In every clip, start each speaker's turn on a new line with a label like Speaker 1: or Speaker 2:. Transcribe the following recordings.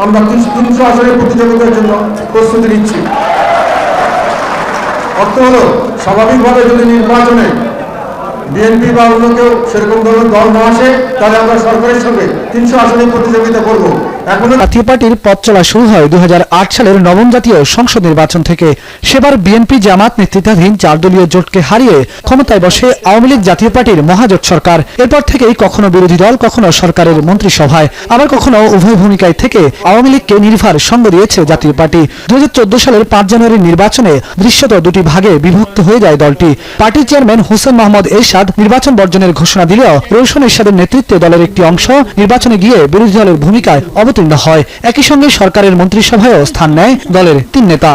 Speaker 1: আমরা 300 আসনের প্রতিযোগিতার জন্য প্রস্তুতি নিচ্ছি। অর্থ হলো স্বাভাবিকভাবে যদি নির্বাচনে বিএনপি বা অন্য কেউ সেরকম ধরনের দল না আসে, তাহলে আমরা সরকারের সঙ্গে 300 আসনে প্রতিযোগিতা করব।
Speaker 2: জাতীয় পার্টির পথ চলা শুরু হয় 2008 সালের নবম জাতীয় সংসদ নির্বাচন থেকে। সেবার বিএনপি জামাত নেতৃত্বাধীন 4 দলীয় জোটকে হারিয়ে ক্ষমতায় বসে আওয়ামী লীগ জাতীয় পার্টির মহাজোট সরকার। এরপর থেকেই কখনো বিরোধী দল, কখনো সরকারের মন্ত্রিসভায়, আবার কখনো উভয় ভূমিকায় থেকে আওয়ামী লীগকে নির্ভর সঙ্গ দিয়েছে জাতীয় পার্টি। 2014 সালের 5 জানুয়ারির নির্বাচনে দৃশ্যত দুটি ভাগে বিভক্ত হয়ে যায় দলটি। পার্টির চেয়ারম্যান হোসেন মোহাম্মদ এরশাদ নির্বাচন বর্জনের ঘোষণা দিলেও রওশন এরশাদের নেতৃত্বে দলের একটি অংশ নির্বাচনে গিয়ে বিরোধী দলের ভূমিকায় অবতীর্ণ হয়। একই সঙ্গে সরকারের মন্ত্রিসভায়ও স্থান নেয় দলের 3 নেতা।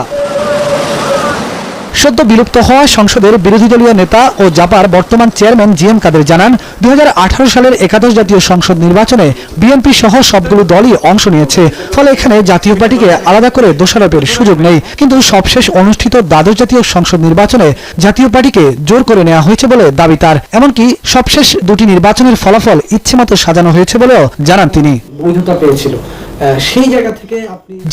Speaker 2: সদ্য বিলুপ্ত হওয়া সংসদের বিরোধী দলীয় নেতা ও জাপার বর্তমান চেয়ারম্যান জিএম কাদের জানান, 2018 সালের 11 জাতীয় সংসদ নির্বাচনে বিএনপি সহ সবগুলো দলই অংশ নিয়েছে। ফলে এখানে জাতীয় পার্টিকে আলাদা করে দোষারোপের সুযোগ নেই। কিন্তু সবশেষ অনুষ্ঠিত দ্বাদশ জাতীয় সংসদ নির্বাচনে জাতীয় পার্টিকে জোর করে নেওয়া হয়েছে বলে দাবি তার। এমনকি সবশেষ দুটি নির্বাচনের ফলাফল ইচ্ছেমতো সাজানো হয়েছে বলেও জানান তিনি।
Speaker 3: বৈধতা পেয়েছিল সেই জায়গা থেকে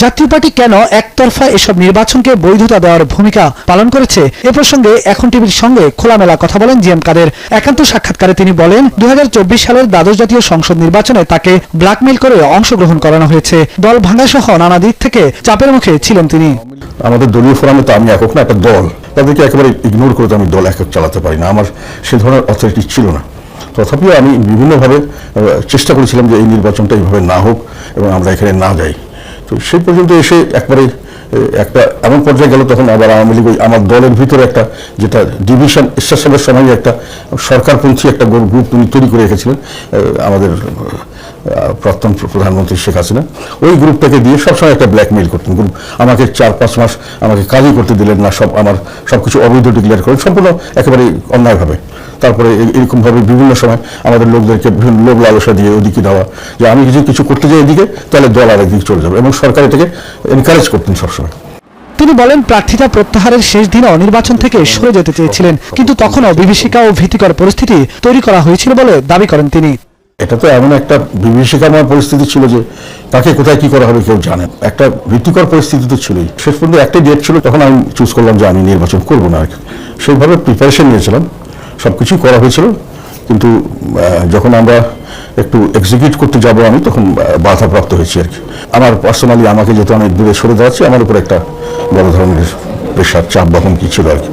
Speaker 2: জাতীয় পার্টি কেন একতরফা এসব নির্বাচনকে বৈধতা দেওয়ার ভূমিকা পালন করেছে, এ প্রসঙ্গে এখন টিভির সঙ্গে খোলামেলা কথা বলেন জিএম কাদের। একান্ত সাক্ষাৎকারে তিনি বলেন, 2024 সালের দ্বাদশ জাতীয় সংসদ নির্বাচনে তাকে ব্ল্যাকমেইল করে অংশগ্রহণ করানো হয়েছে। দল ভাঙা সহ নানা দিক থেকে চাপের মুখে ছিলেন তিনি।
Speaker 4: আমাদের দলীয় ফোরামে তো আমি একক না, একটা দল, তাদেরকে একেবারে ইগনোর করে আমি দল একক চালাতে পারি না। আমার সে ধরনের অথরিটি ছিল না। তথাপিও আমি বিভিন্নভাবে চেষ্টা করেছিলাম যে এই নির্বাচনটা এইভাবে না হোক এবং আমরা এখানে না যাই। তো সেই পর্যন্ত এসে একবারে একটা এমন পর্যায়ে গেল, তখন আবার আওয়ামী লীগ আমার দলের ভিতরে একটা যেটা ডিভিশন এরশাদ সাহেবের সময় একটা সরকারপন্থী একটা গ্রুপ তৈরি করে রেখেছিলেন আমাদের প্রাক্তন প্রধানমন্ত্রী শেখ হাসিনা। ওই গ্রুপটাকে দিয়ে সবসময় একটা ব্ল্যাকমেইল করতেন। গ্রুপ আমাকে 4-5 মাস আমাকে কাজই করতে দিলেন না, আমার সবকিছু অবৈধ ডিক্লেয়ার করেন, সম্পূর্ণ একেবারে অন্যায়ভাবে। তারপরে এরকমভাবে বিভিন্ন সময় আমাদের লোকদেরকে বিভিন্ন লোভ লালসা দিয়ে ওদিকে দেওয়া, যে আমি কিছু করতে যাই এদিকে, তাহলে দল আর একদিকে চলে যাবে, এবং সরকার এটাকে এনকারেজ করতেন সবসময়।
Speaker 2: তিনি বলেন, প্রার্থিতা প্রত্যাহারের শেষ দিনও নির্বাচন থেকে সরে যেতে চেয়েছিলেন, কিন্তু তখনও বিভীষিকা ও ভীতিকর পরিস্থিতি তৈরি করা হয়েছিল বলে দাবি করেন তিনি।
Speaker 4: এটা তো এমন একটা বিভীষিকাময় পরিস্থিতি ছিল যে তাকে কোথায় কি করা হবে কেউ জানেন। একটা ভীতিকর পরিস্থিতি তো ছিলই। শেষ পর্যন্ত একটাই ডেট ছিল, তখন আমি চুজ করলাম যে আমি নির্বাচন করব না। সেইভাবে প্রিপারেশন নিয়েছিলাম, সবকিছু করা হয়েছিল, কিন্তু যখন আমরা একটু এক্সিকিউট করতে যাব আমি, তখন বাধাপ্রাপ্ত হয়েছি আর কি। আমার পার্সোনালি আমাকে যেহেতু আমি দূরে সরে যাচ্ছি, আমার উপর একটা বড় ধরনের প্রেশার, চাপ বা হুমকি ছিল আর কি।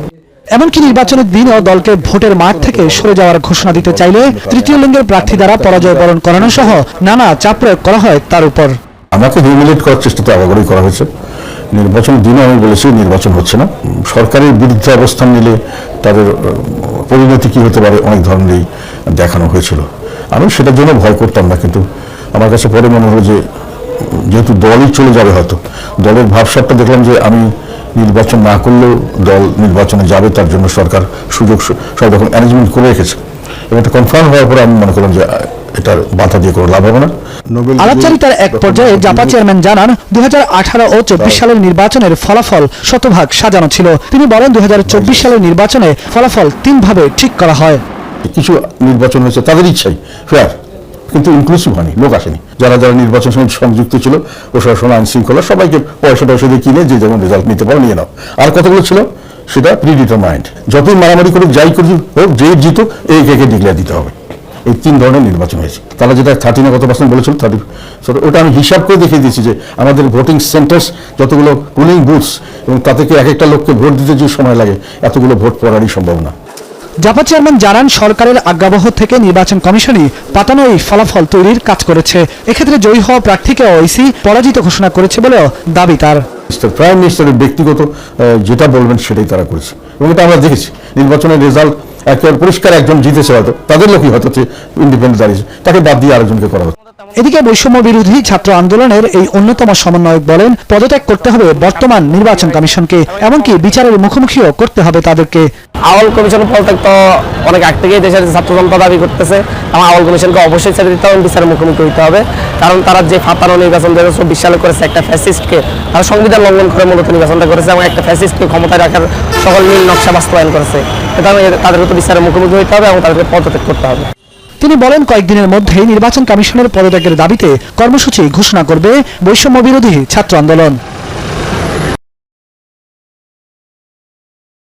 Speaker 2: এমনকি নির্বাচনের দিনও দলকে ভোটের মাঠ থেকে সরে যাওয়ার ঘোষণা দিতে চাইলে তৃতীয় লিঙ্গের প্রার্থী দ্বারা পরাজয় বরণ করানো সহ নানা চাপ প্রয়োগ করা হয় তার উপর।
Speaker 4: আমাকে হিউমিলেট করার চেষ্টা তো আগাগোড়াই করা হয়েছে। নির্বাচনের দিনও আমি বলেছি নির্বাচন হচ্ছে না। সরকারের বিরুদ্ধে অবস্থান নিলে তাদের পরিণতি কি হতে পারে অনেক ধরনেরই দেখানো হয়েছিল। আমি সেটার জন্য ভয় করতাম না, কিন্তু আমার কাছে পরে মনে হলো যে যেহেতু দলই চলে যাবে, হয়তো দলের ভাবসাবটা দেখলাম যে আমি নির্বাচন না করলেও দল নির্বাচনে যাবে, তার জন্য সরকার সুযোগ সব রকম অ্যারেঞ্জমেন্ট করে রেখেছে, এবং এটা কনফার্ম হওয়ার পরে আমি মনে করলাম যে এটার বাধা দিয়ে কোনো লাভ হবে না।
Speaker 2: আলাপচারিতার এক পর্যায়ে জাপা চেয়ারম্যান জানান, 2018 ও 24 সালের নির্বাচনের ফলাফল শতভাগ সাজানো ছিল। তিনি বলেন, 2024 সালের নির্বাচনে ফলাফল 3 ভাবে ঠিক করা হয়।
Speaker 4: কিছু নির্বাচন হয়েছে তাদের ইচ্ছাই ফেয়ার, কিন্তু ইনক্লুসিভ হয়নি, লোক আসেনি। যারা নির্বাচনের সঙ্গে সংযুক্ত ছিল, প্রশাসন, আইন শৃঙ্খলা, সবাইকে পয়সা দিয়ে কিনে যে যেমন রেজাল্ট নিতে পারো নিয়ে নাও। আর কতগুলো ছিল সেটা প্রিডিটারমাইন্ড, যতই মারামারি করুক, যাই করুক হোক, যে জিতো এই কে ডিক্লেয়ার দিতে হবে। এই 3 ধরনের নির্বাচন হয়েছে। তারা যেটা 30 না কত % বলেছিল, 30, ওটা আমি হিসাব করে দেখিয়ে দিয়েছি যে আমাদের ভোটিং সেন্টার্স যতগুলো পোলিং বুথস, এবং তাতে এক একটা লোককে ভোট দিতে যে সময় লাগে, এতগুলো ভোট পড়ারই সম্ভব না।
Speaker 2: জাপা চেয়ারম্যান জানান, সরকারের আজ্ঞাবহ থেকে নির্বাচন কমিশনই পাতানো এই ফলাফল তৈরির কাজ করেছে। এক্ষেত্রে জয়ী হওয়া প্রার্থীকে ওইসি পরাজিত ঘোষণা করেছে বলেও দাবি তার।
Speaker 4: প্রাইম মিনিস্টারের ব্যক্তিগত যেটা বলবেন সেটাই তারা করেছে, এবং এটা আমরা দেখেছি। নির্বাচনের রেজাল্ট একেবারে পরিষ্কার, একজন জিতেছে, হয়তো তাদের লোকই হয়তো ইন্ডিপেন্ডেন্ট দাঁড়িয়েছে, তাকে বাদ দিয়ে আরেকজনকে করা হচ্ছে।
Speaker 2: এদিকে বৈষম্য বিরোধী ছাত্র আন্দোলনের এই অন্যতম সমন্বয়ক বলেন, পদত্যাগ করতে হবে বর্তমান নির্বাচন কমিশনকে, এমনকি বিচারের মুখোমুখিও করতে হবে তাদেরকে।
Speaker 3: আওয়াল কমিশনের পদত্যাগ তো অনেক আগ থেকেই দেশের ছাত্র জনতা দাবি করতেছে, এবং আওয়াল কমিশনকে অবশ্যই ছেড়ে দিতে হবে, বিচারের মুখোমুখি হতে হবে। কারণ তারা যে ফাতানো নির্বাচন 2024 সালে করেছে, একটা ফ্যাসিস্টকে, তারা সংবিধান লঙ্ঘন করে মূলত নির্বাচনটা করেছে, এবং একটা ফ্যাসিস্টকে ক্ষমতায় রাখার সকল নীল নকশা বাস্তবায়ন করেছে। তাদের তো বিচারের মুখোমুখি হতে হবে এবং তাদেরকে পদত্যাগ করতে হবে।
Speaker 2: তিনি বলেন, কয়েকদিনের মধ্যেই নির্বাচন কমিশনের পদত্যাগের দাবিতে কর্মসূচি ঘোষণা করবে বৈষম্য বিরোধী ছাত্র আন্দোলন।